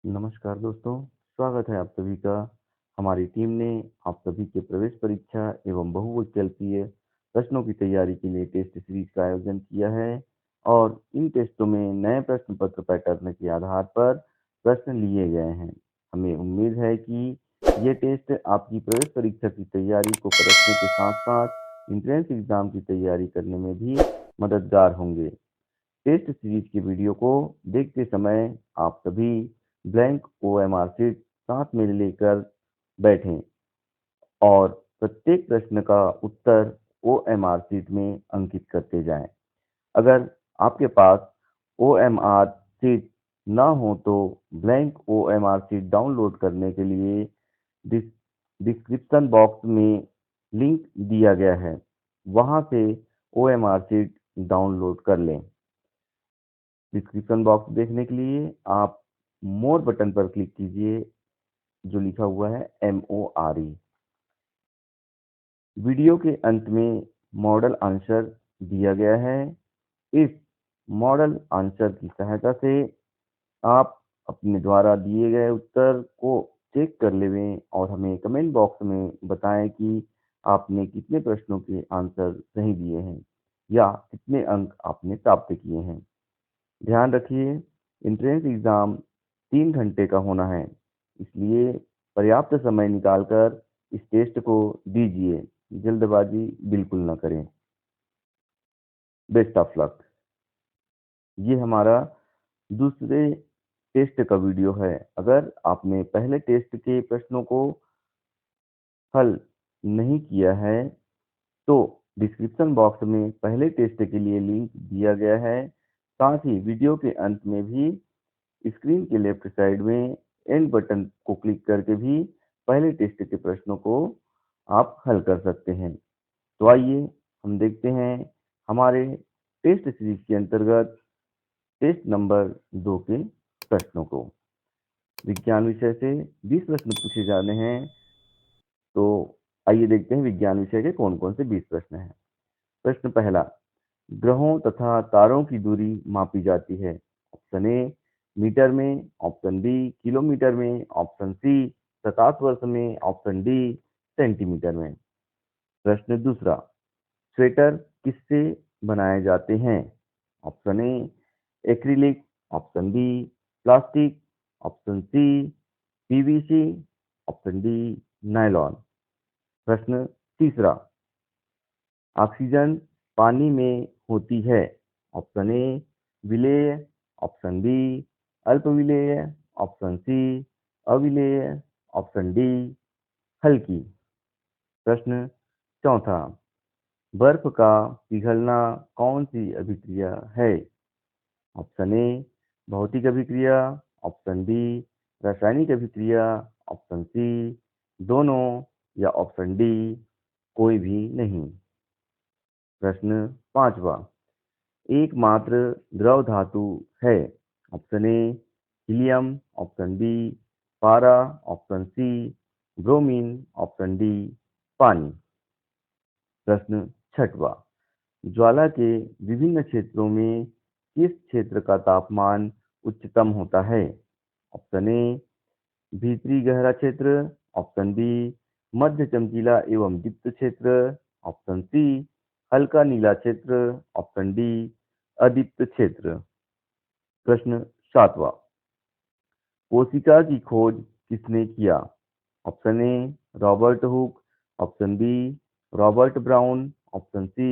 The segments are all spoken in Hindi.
नमस्कार दोस्तों, स्वागत है आप सभी का। हमारी टीम ने आप सभी के प्रवेश परीक्षा एवं बहुविकल्पीय प्रश्नों की तैयारी के लिए टेस्ट सीरीज का आयोजन किया है और इन टेस्टों में नए प्रश्न पत्र पैटर्न के आधार पर प्रश्न लिए गए हैं। हमें उम्मीद है कि ये टेस्ट आपकी प्रवेश परीक्षा की तैयारी को परखने के साथ साथ इंट्रेंस एग्जाम की तैयारी करने में भी मददगार होंगे। टेस्ट सीरीज की वीडियो को देखते समय आप सभी ब्लैंक ओएमआर शीट साथ में लेकर बैठें और प्रत्येक प्रश्न का उत्तर ओएमआर शीट में अंकित करते जाएं। अगर आपके पास ओएमआर शीट न हो तो ब्लैंक ओएमआर शीट डाउनलोड करने के लिए डिस्क्रिप्शन बॉक्स में लिंक दिया गया है, वहां से ओएमआर शीट डाउनलोड कर लें। डिस्क्रिप्शन बॉक्स देखने के लिए आप मोर बटन पर क्लिक कीजिए जो लिखा हुआ है MORE। वीडियो के अंत में मॉडल आंसर दिया गया है। इस मॉडल आंसर की सहायता से आप अपने द्वारा दिए गए उत्तर को चेक कर लें और हमें कमेंट बॉक्स में बताएं कि आपने कितने प्रश्नों के आंसर सही दिए हैं या कितने अंक आपने प्राप्त किए हैं। ध्यान रखिए, एंट्रेंस एग्ज़ाम 3 घंटे का होना है, इसलिए पर्याप्त समय निकालकर इस टेस्ट को दीजिए। जल्दबाजी बिल्कुल न करें। Best of luck. ये हमारा दूसरे टेस्ट का वीडियो है। अगर आपने पहले टेस्ट के प्रश्नों को हल नहीं किया है तो डिस्क्रिप्शन बॉक्स में पहले टेस्ट के लिए लिंक दिया गया है। साथ ही वीडियो के अंत में भी स्क्रीन के लेफ्ट साइड में एंड बटन को क्लिक करके भी पहले टेस्ट के प्रश्नों को आप हल कर सकते हैं। तो आइए हम देखते हैं हमारे टेस्ट सीरीज के अंतर्गत टेस्ट नंबर 2 के प्रश्नों को। विज्ञान विषय से 20 प्रश्न पूछे जाने हैं। तो आइए देखते हैं विज्ञान विषय के कौन कौन से 20 प्रश्न हैं। प्रश्न पहला, ग्रहों तथा तारों की दूरी मापी जाती है। ऑप्शन ए मीटर में, ऑप्शन बी किलोमीटर में, ऑप्शन सी प्रकाश वर्ष में, ऑप्शन डी सेंटीमीटर में। प्रश्न दूसरा, स्वेटर किससे बनाए जाते हैं। Option A acrylic, option B plastic, option C PVC, option D nylon. प्रश्न तीसरा, ऑक्सीजन पानी में होती है। ऑप्शन ए विलेय, ऑप्शन बी अल्पविलेय, ऑप्शन सी अविलेय, ऑप्शन डी हल्की। प्रश्न चौथा, बर्फ का पिघलना कौन सी अभिक्रिया है। ऑप्शन ए भौतिक अभिक्रिया, ऑप्शन बी रासायनिक अभिक्रिया, ऑप्शन सी दोनों या ऑप्शन डी कोई भी नहीं। प्रश्न पांचवा, एकमात्र द्रव धातु है। Option A helium, option B पारा, option C bromine, option D पानी। प्रश्न छठवा, ज्वाला के विभिन्न क्षेत्रों में किस क्षेत्र का तापमान उच्चतम होता है। ऑप्शन ए भीतरी गहरा क्षेत्र, ऑप्शन बी मध्य चमकीला एवं दीप्त क्षेत्र, ऑप्शन सी हल्का नीला क्षेत्र, ऑप्शन डी अदीप्त क्षेत्र। प्रश्न सातवां, कोशिका की खोज किसने किया। Option A Robert Hooke, option B Robert Brown, option C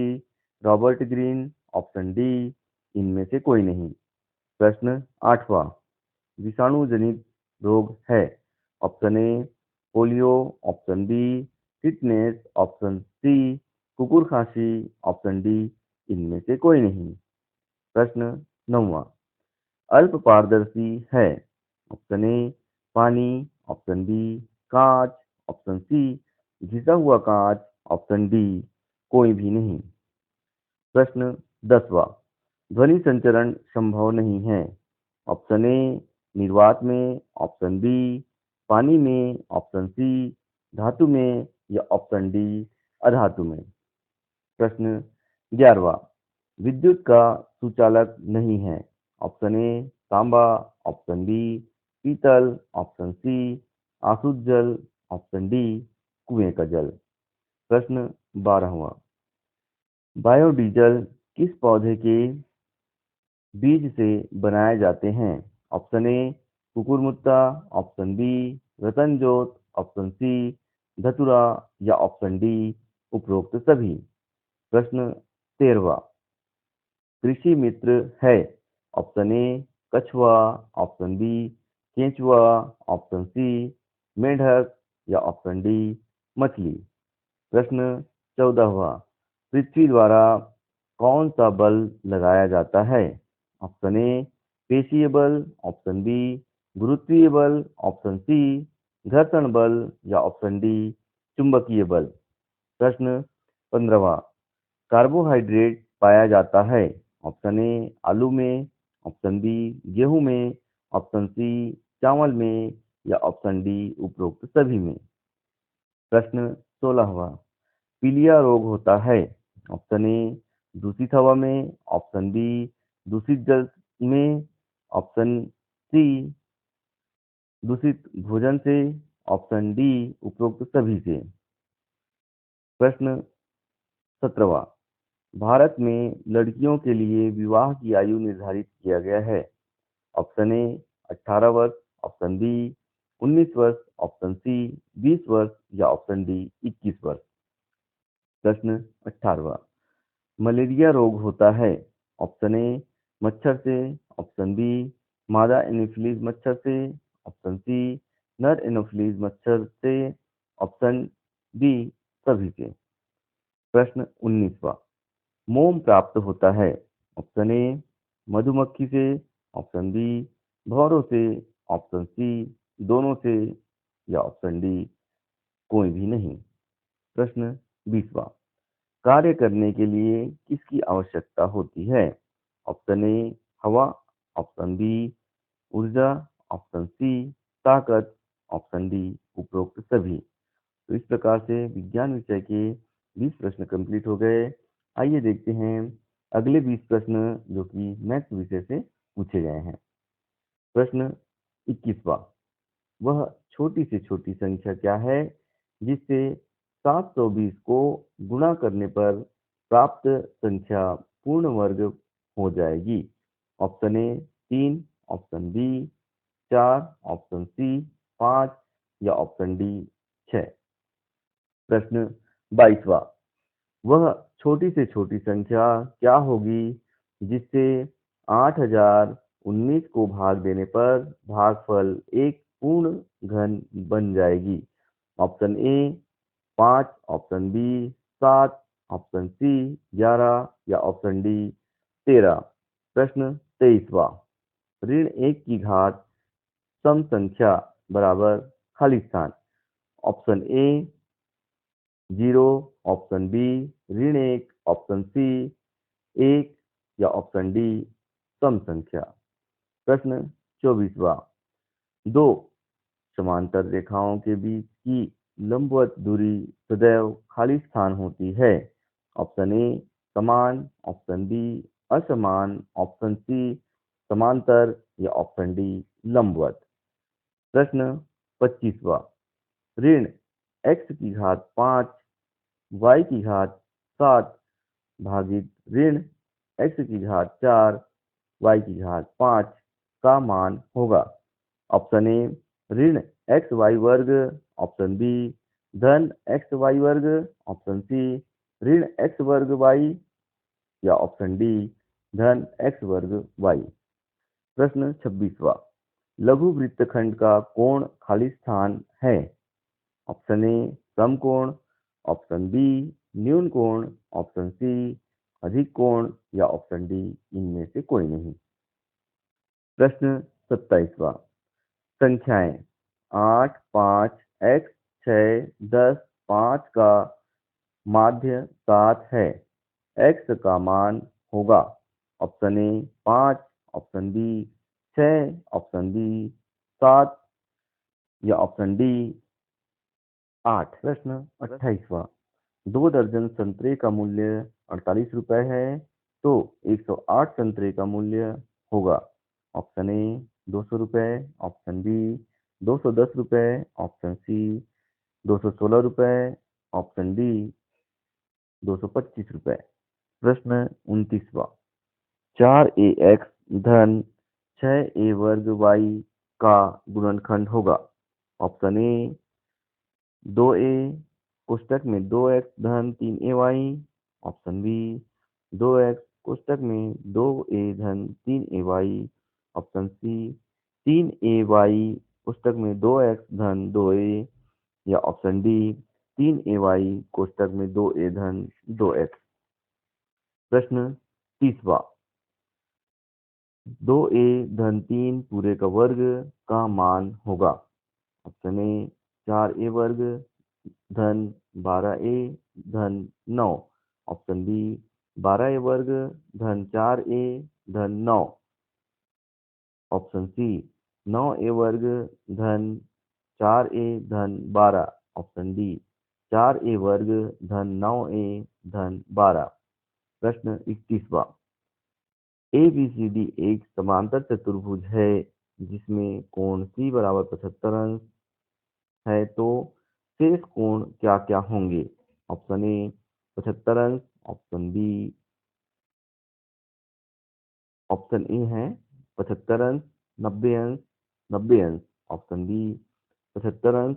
Robert Green, option D इनमें से कोई नहीं। प्रश्न आठवां, विषाणु जनित रोग है। Option A polio, option B tetanus, option C कुकुर खांसी, ऑप्शन डी इनमें से कोई नहीं। प्रश्न नौवां, अल्प पारदर्शी है। ऑप्शन ए पानी, ऑप्शन बी कांच, ऑप्शन सी घिसा हुआ कांच, ऑप्शन डी कोई भी नहीं। प्रश्न 10वां, ध्वनि संचरण संभव नहीं है। ऑप्शन ए निर्वात में, ऑप्शन बी पानी में, ऑप्शन सी धातु में या ऑप्शन डी अधातु में। प्रश्न 11वां, विद्युत का सुचालक नहीं है। ऑप्शन ए तांबा, ऑप्शन बी पीतल, ऑप्शन सी आसुत जल, ऑप्शन डी कुएं का जल। प्रश्न 12वां, बायोडीजल किस पौधे के बीज से बनाए जाते हैं? ऑप्शन ए कुकुरमुत्ता, ऑप्शन बी रतनजोत, ऑप्शन सी धतुरा या ऑप्शन डी उपरोक्त सभी। प्रश्न 13वां, कृषि मित्र है? ऑप्शन ए कछुआ, ऑप्शन बी केंचुआ, ऑप्शन सी मेंढक या ऑप्शन डी मछली। प्रश्न 14वां, पृथ्वी द्वारा कौन सा बल लगाया जाता है? ऑप्शन ए पेशीय बल, ऑप्शन बी गुरुत्वीय बल, ऑप्शन सी घर्षण बल या ऑप्शन डी चुंबकीय बल। प्रश्न 15वां, कार्बोहाइड्रेट पाया जाता है? ऑप्शन ए आलू में, ऑप्शन बी गेहूं में, ऑप्शन सी चावल में या ऑप्शन डी उपरोक्त सभी में। प्रश्न 16वां, पीलिया रोग होता है? ऑप्शन ए दूषित हवा में, ऑप्शन बी दूषित जल में, ऑप्शन सी दूषित भोजन से, ऑप्शन डी उपरोक्त सभी से। प्रश्न 17वां, भारत में लड़कियों के लिए विवाह की आयु निर्धारित किया गया है? ऑप्शन ए 18 वर्ष, ऑप्शन बी 19 वर्ष, ऑप्शन सी 20 वर्ष या ऑप्शन डी 21 वर्ष। प्रश्न 18वां, मलेरिया रोग होता है? ऑप्शन ए मच्छर से, ऑप्शन बी मादा एनोफिलीज मच्छर से, ऑप्शन सी नर एनोफिलीज मच्छर से, ऑप्शन डी सभी से। प्रश्न 19वां, मोम प्राप्त होता है? ऑप्शन ए मधुमक्खी से, ऑप्शन बी भौरों से, ऑप्शन सी दोनों से या ऑप्शन डी कोई भी नहीं। प्रश्न 20वां, कार्य करने के लिए किसकी आवश्यकता होती है? ऑप्शन ए हवा, ऑप्शन बी ऊर्जा, ऑप्शन सी ताकत, ऑप्शन डी उपरोक्त सभी। तो इस प्रकार से विज्ञान विषय के 20 प्रश्न कंप्लीट हो गए। आइए देखते हैं अगले 20 प्रश्न जो कि मैथ्स विषय से पूछे गए हैं। प्रश्न 21वां, वह छोटी से छोटी संख्या क्या है जिससे 720 को गुणा करने पर प्राप्त संख्या पूर्ण वर्ग हो जाएगी? Option A 3, option B 4, option C 5 या ऑप्शन डी 6। प्रश्न 22वां, वह छोटी से छोटी संख्या क्या होगी जिससे 8019 को भाग देने पर भागफल एक पूर्ण घन बन जाएगी? Option A 5, option B 7, option C 11 या ऑप्शन डी 13। प्रश्न 23वां, ऋण 1 की घात सम संख्या बराबर खाली स्थान। ऑप्शन ए 0, ऑप्शन बी ऋण 1, ऑप्शन सी 1 या ऑप्शन डी सम संख्या। प्रश्न 24वां, दो समांतर रेखाओं के बीच की लंबवत दूरी सदैव खाली स्थान होती है? ऑप्शन ए समान, ऑप्शन बी असमान, ऑप्शन सी समांतर या ऑप्शन डी लंबवत। प्रश्न 25वां, ऋण x की घात 5 y की घात 7 भागित ऋण x की घात 4 y की घात 5 का मान होगा? ऑप्शन ए ऋण एक्स वाई वर्ग, ऑप्शन बी धन एक्स वाई वर्ग, ऑप्शन सी ऋण एक्स वर्ग वाई या ऑप्शन डी धन एक्स वर्ग वाई। प्रश्न 26वां, लघु वृत्तखंड का कोण खाली स्थान है? ऑप्शन ए समकोण, ऑप्शन बी न्यून कोण, ऑप्शन सी अधिक कोण या ऑप्शन डी इनमें से कोई नहीं। प्रश्न 27वां, संख्याएं 8, 5, x, 6, 10, 5 का माध्य 7 है। x का मान होगा? Option A 5, option B 6, option B 7 या ऑप्शन डी 8। प्रश्न 28वां, 2 दर्जन संतरे का मूल्य 48 रुपए है तो 108 संतरे का मूल्य होगा? Option A ₹200, option B ₹210, option C ₹216, option D ₹225। प्रश्न 29वां। 4ax धन 6a² y का गुणनखंड होगा। ऑप्शन ए 2a कोष्टक में 2x धन 3ay, ऑप्शन बी 2x कोष्टक में 2a धन 3ay, ऑप्शन सी 3ay कोष्टक में 2x धन 2a, या ऑप्शन डी 3ay कोष्टक में 2a धन 2x। प्रश्न 30वां। 2a धन 3 पूरे का वर्ग का मान होगा। ऑप्शन ए 4a² धन 12a धन 9, ऑप्शन बी 12a² धन 4a धन 9, ऑप्शन सी 9a² धन 4a धन 12, ऑप्शन डी 4a² धन 9a धन 12। प्रश्न 31वां। ABCD एक समांतर चतुर्भुज है जिसमें कोण C बराबर 75 अंश है, तो शेष कोण क्या क्या होंगे। ऑप्शन ए 75 अंश, ऑप्शन बी ऑप्शन ए है 75 अंश 90 अंश 90 अंश, ऑप्शन बी 75 अंश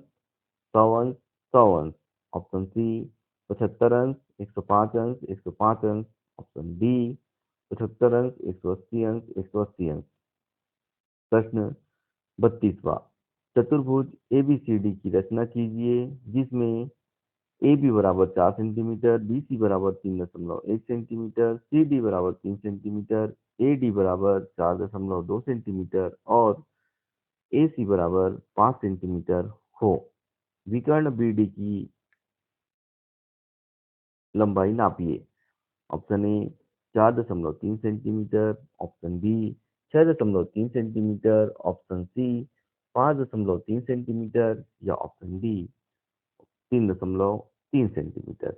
100 अंश 100 अंश, ऑप्शन सी 75 अंश 105 अंश 105 अंश, ऑप्शन डी 75 अंश 180 अंश 180 अंश। प्रश्न 32वां। चतुर्भुज ABCD की रचना कीजिए जिसमें AB बराबर 4 सेंटीमीटर, BC बराबर 3.1 सेंटीमीटर, CD बराबर 3 सेंटीमीटर, AD बराबर 4.2 सेंटीमीटर और AC बराबर 5 सेंटीमीटर हो। विकर्ण BD की लंबाई नापिए। Option A 4.3 centimetre, option B 6.3 centimetre, option C 5.3 centimetre, या ऑप्शन डी 3.3 सेंटीमीटर।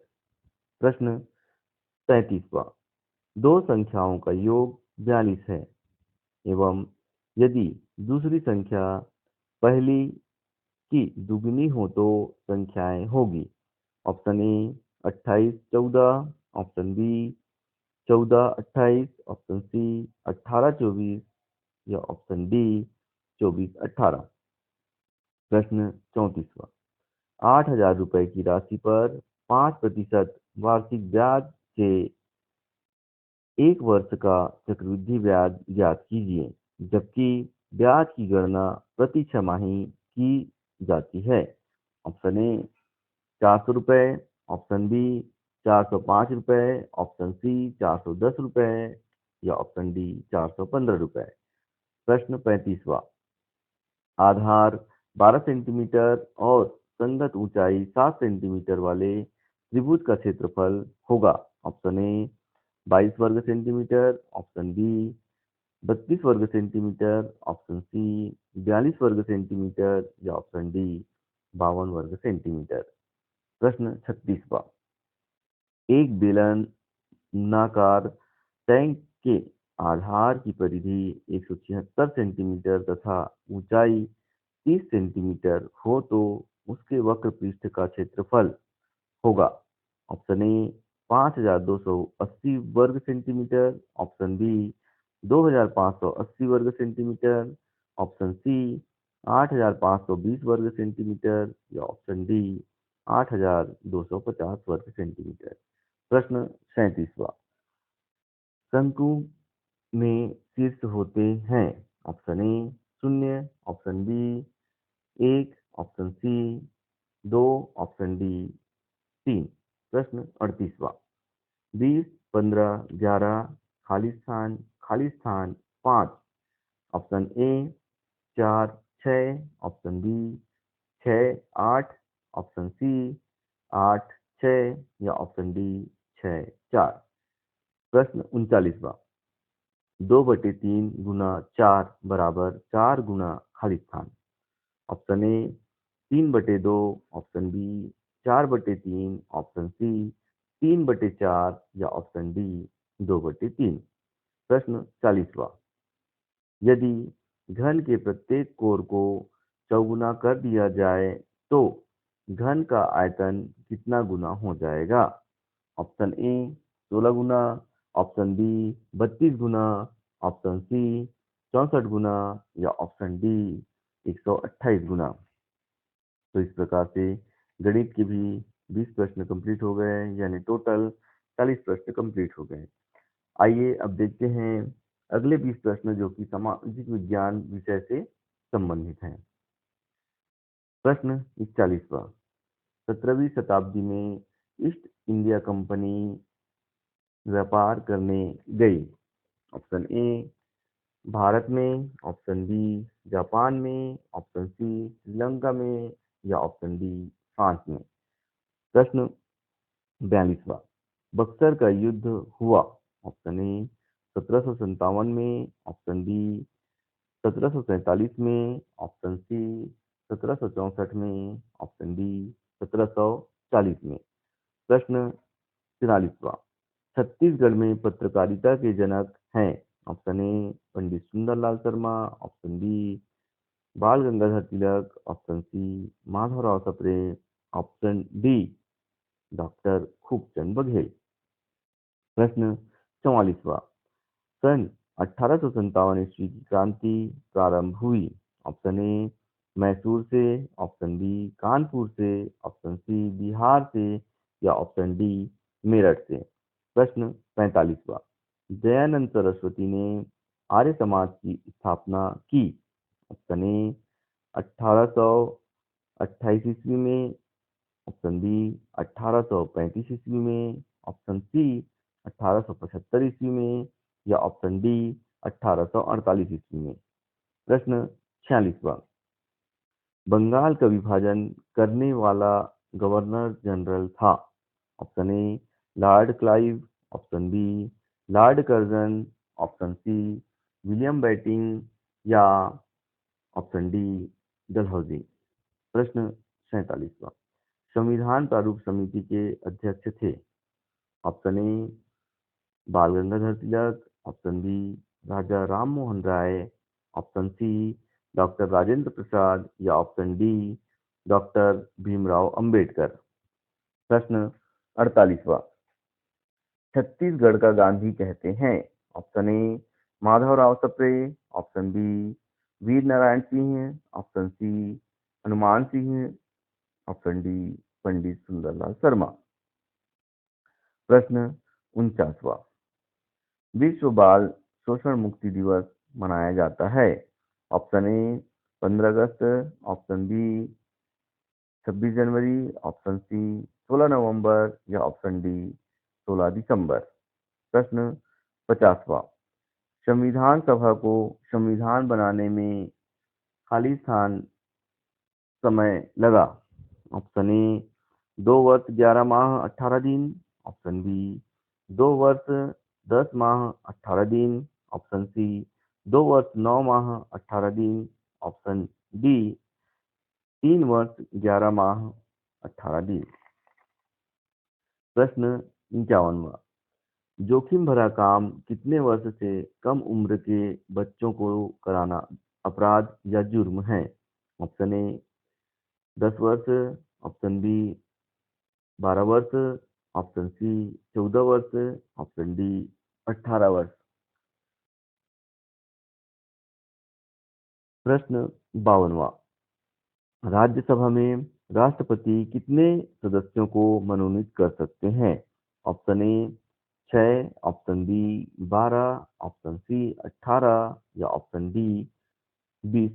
प्रश्न 33वां। दो संख्याओं का योग 42 है एवं यदि दूसरी संख्या पहली की दुगनी हो तो संख्याएं होगी। Option A 28 14, option B 14 28, option C 18 24, या ऑप्शन डी 24 18। प्रश्न 34वां। 8,000 रुपए की राशि पर 5% वार्षिक ब्याज से 1 वर्ष का चक्रवृद्धि ब्याज ज्ञात कीजिए, जबकि ब्याज की गणना प्रति छमाही की जाती है। ऑप्शन ए 400 रुपए, ऑप्शन बी 405 रुपए, ऑप्शन सी 410 रुपए, या ऑप्शन डी 415 रुपए। प्रश्न 35वां। आधार 12 सेंटीमीटर और संगत ऊंचाई 7 सेंटीमीटर वाले त्रिभुज का क्षेत्रफल होगा। ऑप्शन ए 22 वर्ग सेंटीमीटर, ऑप्शन बी 32 वर्ग सेंटीमीटर, ऑप्शन सी 42 वर्ग सेंटीमीटर, या ऑप्शन डी 52 वर्ग सेंटीमीटर। प्रश्न 36वां। एक बेलनाकार टैंक के आधार की परिधि 176 सेंटीमीटर तथा ऊंचाई 30 सेंटीमीटर हो तो उसके वक्र पृष्ठ का क्षेत्रफल होगा। ऑप्शन ए 5,280 वर्ग सेंटीमीटर, ऑप्शन बी 2,580 वर्ग सेंटीमीटर, ऑप्शन सी 8,520 वर्ग सेंटीमीटर, या ऑप्शन डी 8,250 वर्ग सेंटीमीटर। प्रश्न 37वां। शंकु में शीर्ष होते हैं। Option A 0, option B 1, option C 2, option D 3। प्रश्न 38वां। 20 15 11 खाली स्थान 5। Option A 4 6, option B 6 8, option C 8 6, या ऑप्शन डी 6 4। प्रश्न 39वां। 2/3 गुना 4 बराबर 4 गुना खाली स्थान। Option A 3/2, option B 4/3, option C 3/4, या ऑप्शन डी 2/3। प्रश्न 40वां। यदि घन के प्रत्येक कोर को चौगुना कर दिया जाए तो घन का आयतन कितना गुना हो जाएगा? ऑप्शन ए 16 गुना, ऑप्शन बी 32 गुना, ऑप्शन सी 64 गुना या ऑप्शन डी 128 गुना। तो इस प्रकार से गणित के भी 20 प्रश्न कंप्लीट हो गए, यानी टोटल 40 प्रश्न कंप्लीट हो गए। आइए अब देखते हैं अगले 20 प्रश्न जो कि सामाजिक विज्ञान विषय से संबंधित हैं। प्रश्न 41वां, 17वीं शताब्दी में ईस्ट इंडिया कंपनी व्यापार करने गई। ऑप्शन ए भारत में, ऑप्शन बी जापान में, ऑप्शन सी श्रीलंका में या ऑप्शन डी फ्रांस में। प्रश्न 42वां, बक्सर का युद्ध हुआ। ऑप्शन ए 1757 में, ऑप्शन बी 1747 में, ऑप्शन सी 1764 में, ऑप्शन डी 1740 में। प्रश्न 44वां, छत्तीसगढ़ में पत्रकारिता के जनक हैं। Option A Pandit Sundarlal Sharma, option B Bal Gangadhar Tilak, option C Madhavrao Sapre, option D doctor Khubchand Baghel. प्रश्न 44वां, सन 1857 ईस्वी की क्रांति प्रारंभ हुई। ऑप्शन ए मैसूर से, ऑप्शन बी कानपुर से, ऑप्शन सी बिहार से या ऑप्शन डी मेरठ से। प्रश्न 45वां, दयानंद सरस्वती ने आर्य समाज की स्थापना की। ऑप्शन ए 1828 ईस्वी में, ऑप्शन बी 1835 ईस्वी में, ऑप्शन सी 1875 ईस्वी में या ऑप्शन डी 1848 ईस्वी में। प्रश्न 46वां, बंगाल का विभाजन करने वाला गवर्नर जनरल था। Option A Lord Clive, option B Lord Curzon, option C William Bentinck या ऑप्शन डी डलहौजी। प्रश्न 47वां, संविधान प्रारूप समिति के अध्यक्ष थे। Option A Bal Gangadhar Tilak, option B Raja Ram Mohan Roy, option C doctor Rajendra Prasad या option D doctor Bhimrao Ambedkar. प्रश्न 48वां, छत्तीसगढ़ का गांधी कहते हैं। Option A Madhavrao Sapre, option B Veer Narayan Singh, option C Hanuman Singh, option D Pandit Sundarlal Sharma. प्रश्न 49वां, विश्व बाल शोषण मुक्ति दिवस मनाया जाता है। ऑप्शन ए 15 अगस्त, ऑप्शन बी 26 जनवरी, ऑप्शन सी 16 नवंबर या ऑप्शन डी 16 दिसंबर। प्रश्न 50वां, संविधान सभा को संविधान बनाने में खालिस्तान समय लगा। ऑप्शन ए 2 वर्ष 11 माह 18 दिन, ऑप्शन बी 2 वर्ष 10 माह 18 दिन, ऑप्शन सी 2 वर्ष 9 माह 18 दिन, ऑप्शन डी 3 वर्ष 11 माह 18 दिन। प्रश्न 51वां, जोखिम भरा काम कितने वर्ष से कम उम्र के बच्चों को कराना अपराध या जुर्म है? ऑप्शन ए 10 वर्ष, ऑप्शन बी 12 वर्ष, ऑप्शन सी 14 वर्ष, ऑप्शन डी 18 वर्ष। प्रश्न 52वां, राज्यसभा में राष्ट्रपति कितने सदस्यों को मनोनीत कर सकते हैं? Option A 6, option B 12, option C 18 या ऑप्शन डी 20।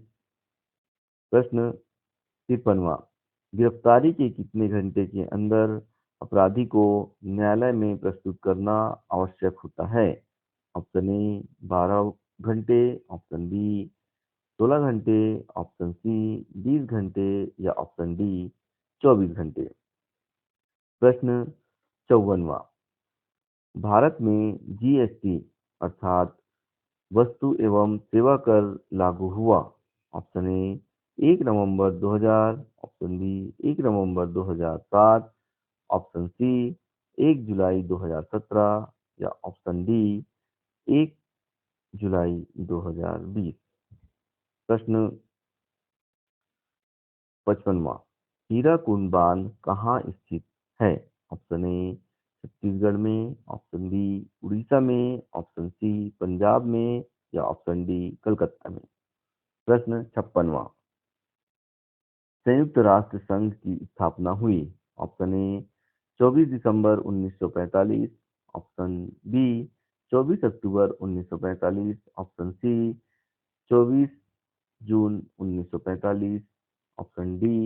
प्रश्न 53वां, गिरफ्तारी के कितने घंटे के अंदर अपराधी को न्यायालय में प्रस्तुत करना आवश्यक होता है? ऑप्शन ए 12 घंटे, ऑप्शन बी 16 घंटे, ऑप्शन सी 20 घंटे या ऑप्शन डी 24 घंटे। प्रश्न 54वां, भारत में जीएसटी अर्थात वस्तु एवं सेवा कर लागू हुआ। ऑप्शन ए 1 नवंबर 2000, ऑप्शन बी 1 नवंबर 2007, ऑप्शन सी 1 जुलाई 2017 या ऑप्शन डी 1 जुलाई 2020। प्रश्न 55वां, हीराकुंड बांध कहाँ स्थित है? ऑप्शन ए छत्तीसगढ़ में, ऑप्शन बी उड़ीसा में, ऑप्शन सी पंजाब में या ऑप्शन डी कलकत्ता में। प्रश्न 56वां, संयुक्त राष्ट्र संघ की स्थापना हुई? ऑप्शन ए 24 दिसंबर 1945, ऑप्शन बी 24 अक्टूबर 1945, ऑप्शन सी 24 जून 1945, ऑप्शन डी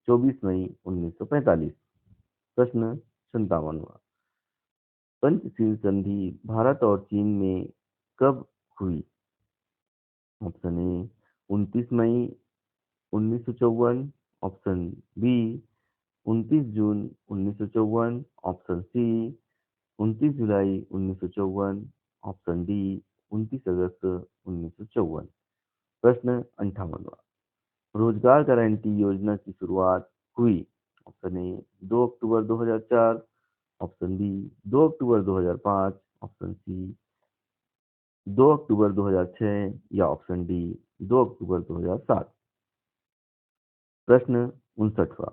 24 मई 1945। प्रश्न 57वां, पंचशील संधि भारत और चीन में कब हुई? ऑप्शन ए 29 मई 1954, ऑप्शन बी 29 जून 1954, ऑप्शन सी 29 जुलाई 1954, ऑप्शन डी 29 अगस्त 1954। प्रश्न 58वां, रोजगार गारंटी योजना की शुरुआत हुई? ऑप्शन ए 2 अक्टूबर 2004, ऑप्शन बी 2 अक्टूबर 2005, ऑप्शन सी 2 अक्टूबर 2006 या ऑप्शन डी 2 अक्टूबर 2007। प्रश्न 59वां,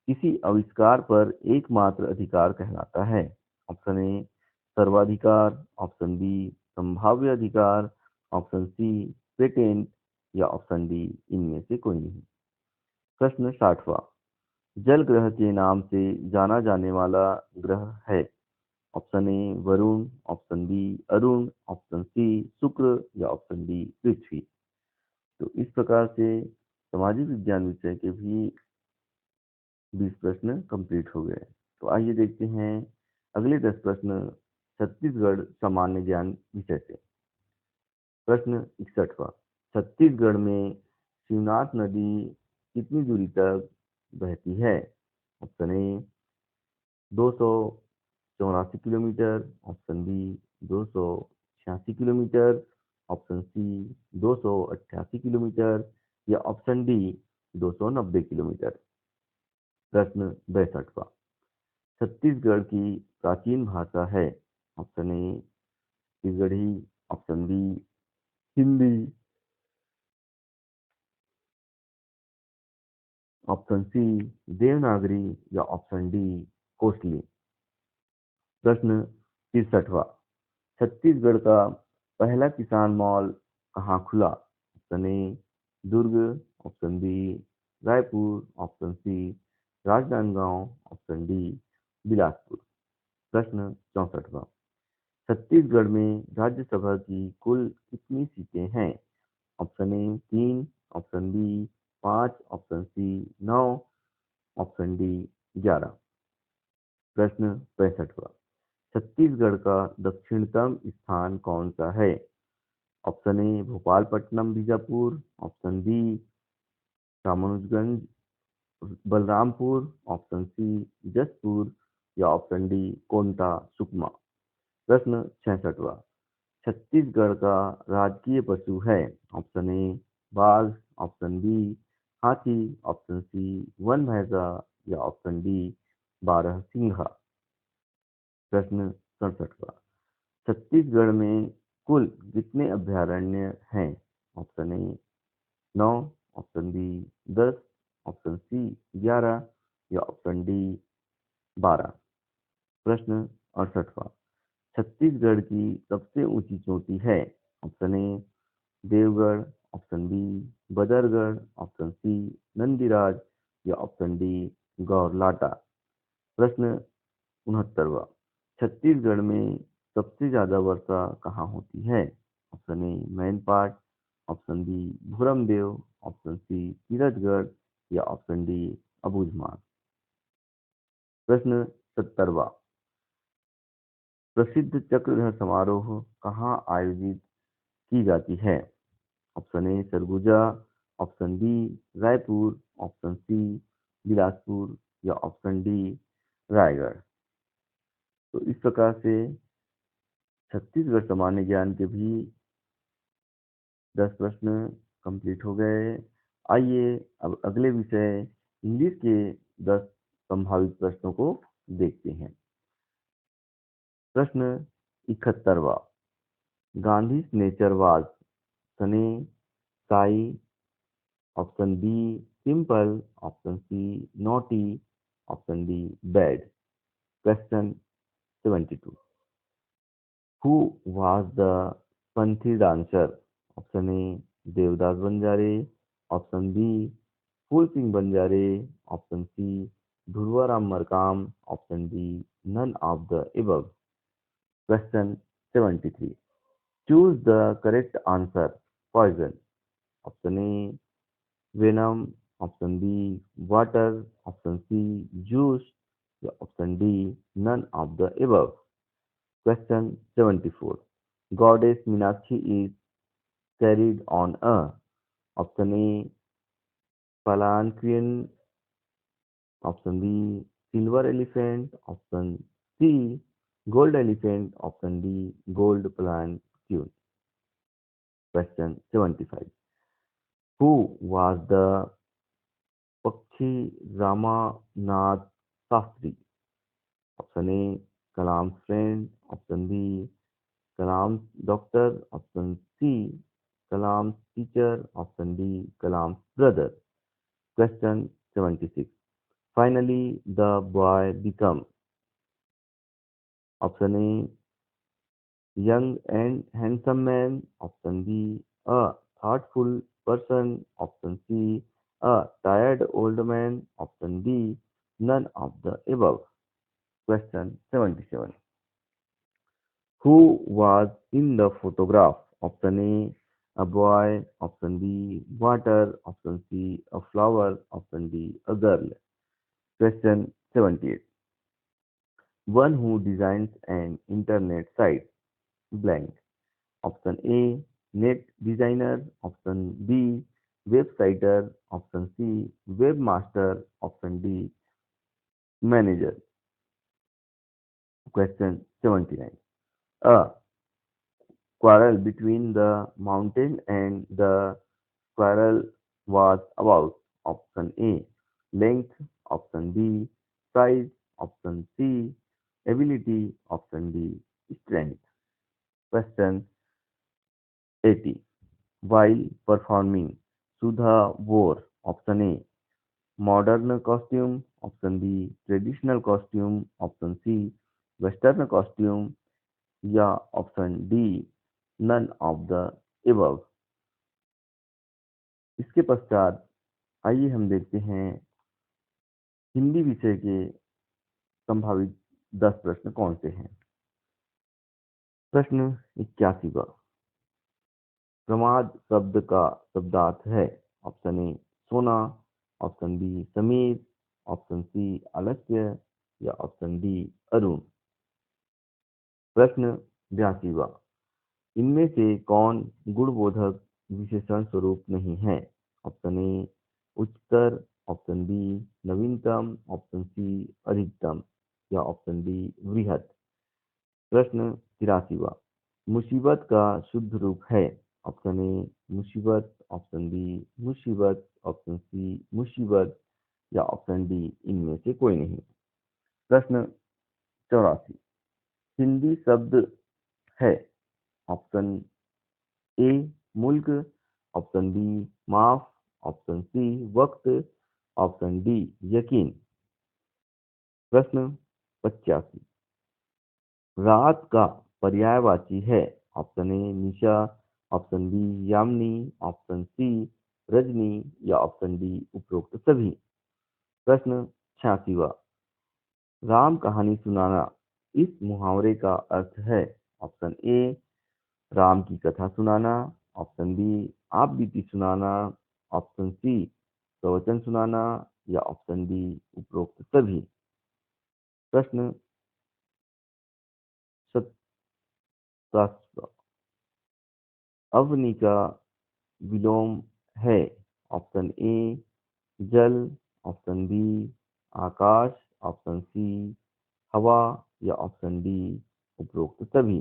किसी आविष्कार पर एकमात्र अधिकार कहलाता है? ऑप्शन ए सर्वाधिकार, ऑप्शन बी संभाव्य अधिकार, ऑप्शन सी पेटेंट या ऑप्शन डी इनमें से कोई नहीं। प्रश्न 60वां, जल ग्रह के नाम से जाना जाने वाला ग्रह है? Option A Varun, option B Arun, option C Shukra या ऑप्शन डी पृथ्वी। तो इस प्रकार से सामाजिक विज्ञान विषय के भी 20 प्रश्न कंप्लीट हो गए। तो आइए देखते हैं अगले 10 प्रश्न छत्तीसगढ़ सामान्य ज्ञान विषय से। प्रश्न 61वां, छत्तीसगढ़ में शिवनाथ नदी कितनी दूरी तक बहती है? Option A 284 kilometre, option B 286 kilometre, option C 288 kilometre या ऑप्शन डी 290 किलोमीटर। प्रश्न 62वां, छत्तीसगढ़ की प्राचीन भाषा है? Option A Chhattisgarhi, option B Hindi, option C Devanagari या ऑप्शन डी कोसली। प्रश्न 63वां, छत्तीसगढ़ का पहला किसान मॉल कहाँ खुला? Option A Durg, option B Raipur, option C Rajnandgaon, option D Bilaspur. प्रश्न 64वां, छत्तीसगढ़ में राज्यसभा की कुल कितनी सीटें हैं? Option A 3, option B 5, option C 9, option D 11। प्रश्न 65वां, छत्तीसगढ़ का दक्षिणतम स्थान कौन सा है? Option A Bhopalpatnam Bijapur, option B Ramanujganj Balrampur, option C Jashpur या ऑप्शन डी कोंटा सुकमा। प्रश्न 66वां, छत्तीसगढ़ का राजकीय पशु है? ऑप्शन ए बाघ, ऑप्शन बी हाथी, ऑप्शन सी वन भैंसा या ऑप्शन डी बारहसिंघा। प्रश्न 67वां, छत्तीसगढ़ में कुल कितने अभयारण्य हैं? Option A 9, option B 10, option C 11 या ऑप्शन डी 12। प्रश्न 68वां, छत्तीसगढ़ की सबसे ऊंची चोटी है? Option A Deogarh, option B Badargarh, option C Nandiraj या ऑप्शन डी गौरलाटा। प्रश्न 69वां, छत्तीसगढ़ में सबसे ज्यादा वर्षा कहाँ होती है? Option A Mainpat, option B Bhoramdev, option C Tirathgarh या ऑप्शन डी अबूझमाड़। प्रश्न 70वां, प्रसिद्ध चक्रधर समारोह कहाँ आयोजित की जाती है? Option A Surguja, option B Raipur, option C Bilaspur या ऑप्शन डी रायगढ़। तो इस प्रकार से छत्तीसगढ़ सामान्य ज्ञान के भी 10 प्रश्न कंप्लीट हो गए। आइए अब अगले विषय इंग्लिश के 10 संभावित प्रश्नों को देखते हैं। प्रश्न 71वां, गांधी नेचर वाज सने साई option B simple, option C naughty, option D bad. Question 72, who was the Panthi dancer? Option A Devdas Banjare, option B Phool Singh Banjare, option C Dhruvaram Markam, option D none of the above। Question 73, choose the correct answer. Poison, option A venom, option B water, option C juice, या option D none of the above। Question 74, goddess Meenakshi is carried on a, option A palanquin, option B silver elephant, option C gold elephant, option D gold palanquin। Question 75, who was the Pakshi Ramanath Sastri? Option A Kalam's friend, option B Kalam's doctor, option C Kalam's teacher, option D Kalam's brother। Question 76, finally the boy become, option A young and handsome man, option B a thoughtful person, option C a tired old man, option D none of the above। Question 77, who was in the photograph? Option A boy, option B water, option C a flower, option D a girl। Question 78, one who designs an internet site, blank, option A net designer, option B websitter, option C webmaster, option D manager। Question 79, a quarrel between the mountain and the squirrel was about, option A length, option B size, option C ability, option D strength। Question 80, while performing Sudha wore, option A modern costume, option B traditional costume, option C western costume, या option D none of the above। इसके पश्चात आइए हम देखते हैं हिंदी विषय के संभावित 10 प्रश्न कौन से हैं। प्रश्न 81, प्रमाद शब्द का शब्दार्थ है, ऑप्शन ए सोना, ऑप्शन बी समीर, ऑप्शन सी आलस्य, या ऑप्शन डी अरुण। प्रश्न 82, इनमें से कौन गुणबोधक विशेषण स्वरूप नहीं है? ऑप्शन ए उच्चतर, ऑप्शन बी नवीनतम, ऑप्शन सी अधिकतम, या ऑप्शन डी वृहत। प्रश्न 83, मुसीबत का शुद्ध रूप है, ऑप्शन ए मुसीबत, ऑप्शन बी मुसीबत, ऑप्शन सी मुसीबत, या ऑप्शन डी इनमें से कोई नहीं। प्रश्न 84, हिंदी शब्द है, ऑप्शन ए मुल्क, ऑप्शन बी माफ, ऑप्शन सी वक्त, ऑप्शन डी यकीन। प्रश्न 85, रात का पर्यायवाची है, ऑप्शन ए निशा, ऑप्शन बी यामिनी, ऑप्शन सी रजनी, या ऑप्शन डी उपरोक्त सभी। प्रश्न 86, राम कहानी सुनाना इस मुहावरे का अर्थ है, ऑप्शन ए राम की कथा सुनाना, ऑप्शन बी आप बीती सुनाना, ऑप्शन सी प्रवचन सुनाना, या ऑप्शन डी उपरोक्त सभी। प्रश्न 77, अवनी का विलोम है, ऑप्शन ए जल, ऑप्शन बी आकाश, ऑप्शन सी हवा, या ऑप्शन डी उपरोक्त सभी।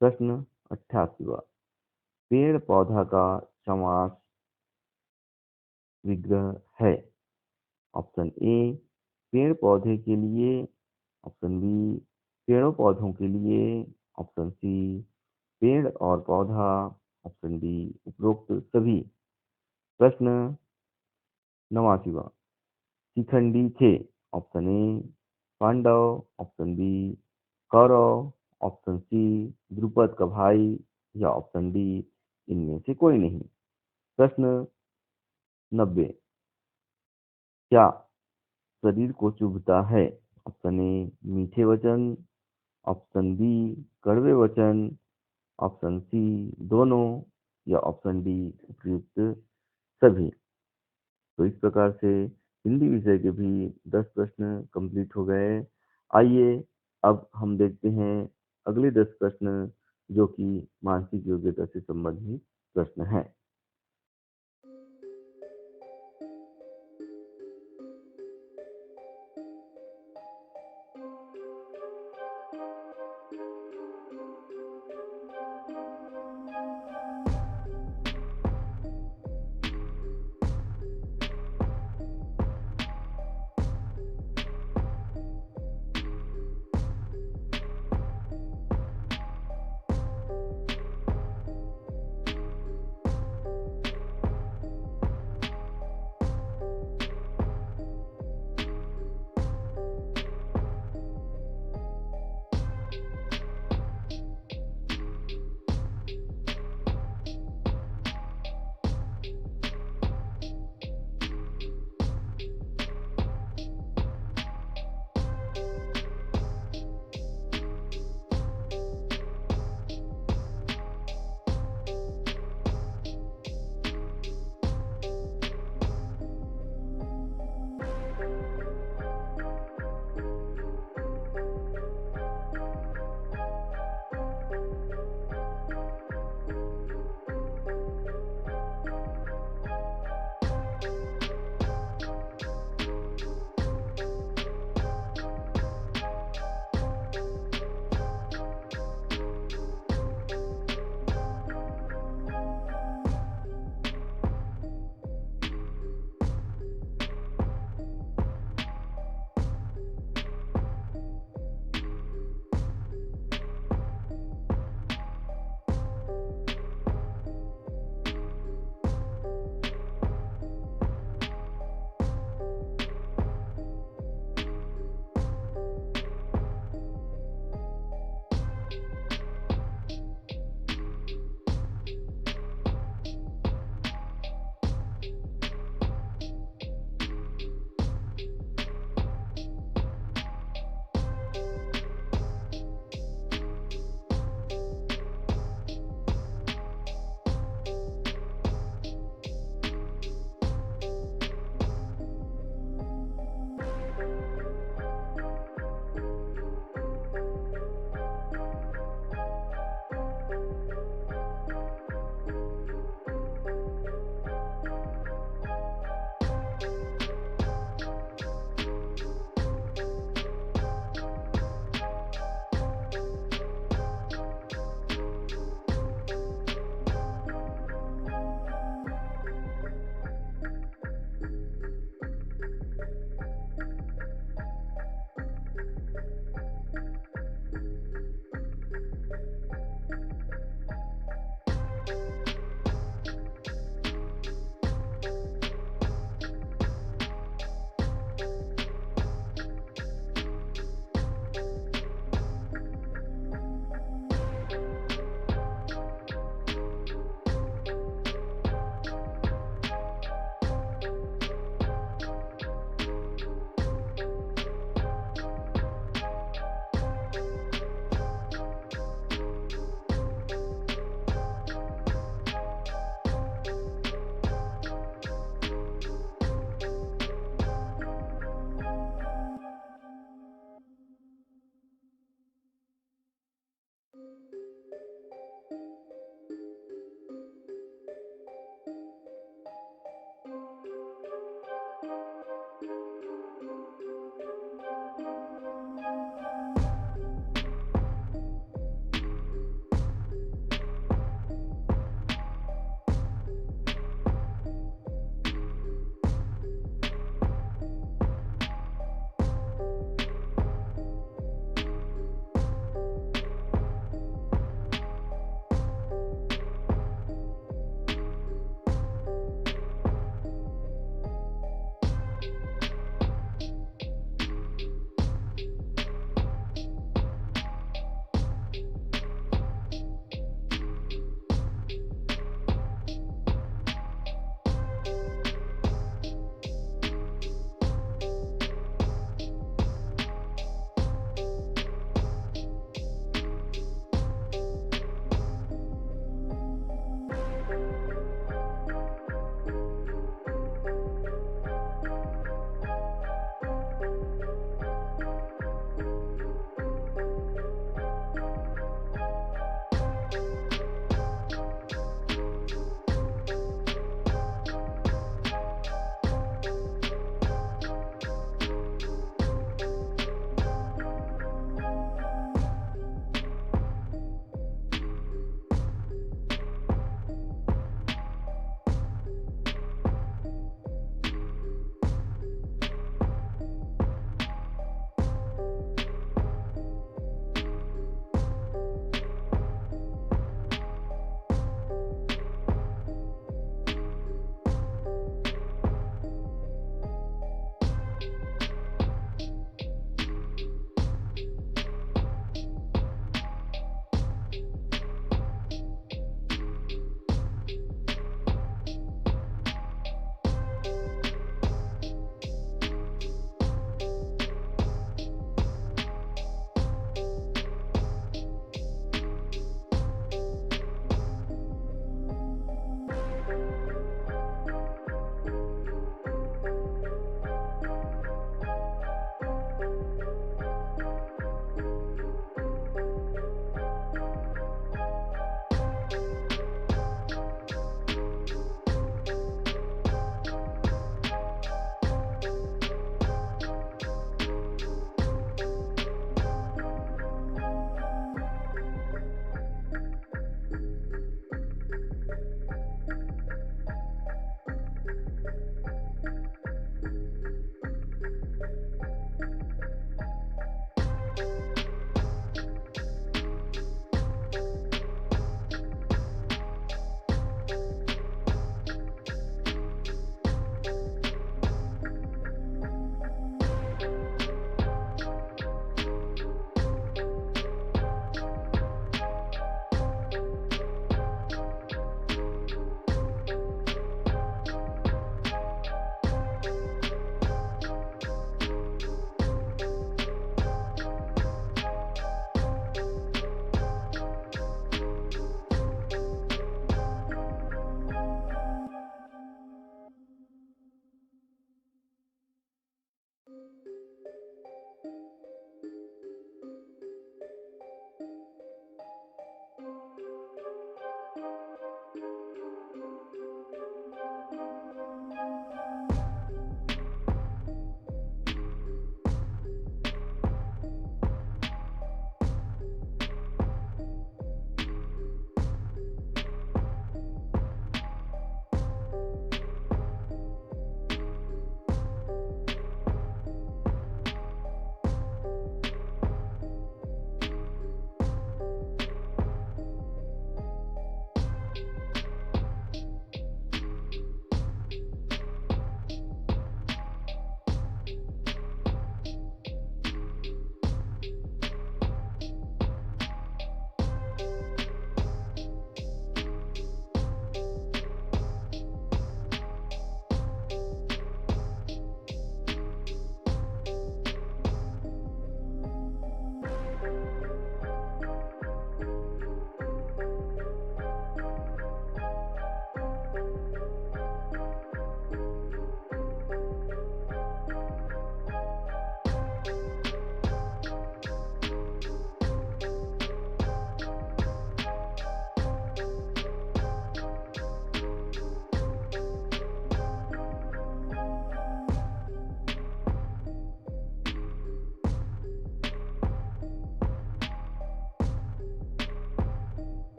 प्रश्न 88, पेड़ पौधा का समास विग्रह है, ऑप्शन ए पेड़ पौधे के लिए, ऑप्शन बी पेड़ों पौधों के लिए, ऑप्शन सी पेड़ और पौधा, ऑप्शन डी उपरोक्त सभी। प्रश्न 89वां, शिखंडी थे? Option A Pandava, option B Kaurava, option C Drupad का भाई, या ऑप्शन डी इनमें से कोई नहीं। प्रश्न 90, क्या शरीर को चुभता है? ऑप्शन ए मीठे वचन, ऑप्शन बी कड़वे वचन, ऑप्शन सी दोनों, या ऑप्शन डी उपयुक्त सभी। तो इस प्रकार से हिंदी विषय के भी 10 प्रश्न कंप्लीट हो गए। आइए अब हम देखते हैं अगले 10 प्रश्न, जो कि मानसिक योग्यता से संबंधित प्रश्न हैं।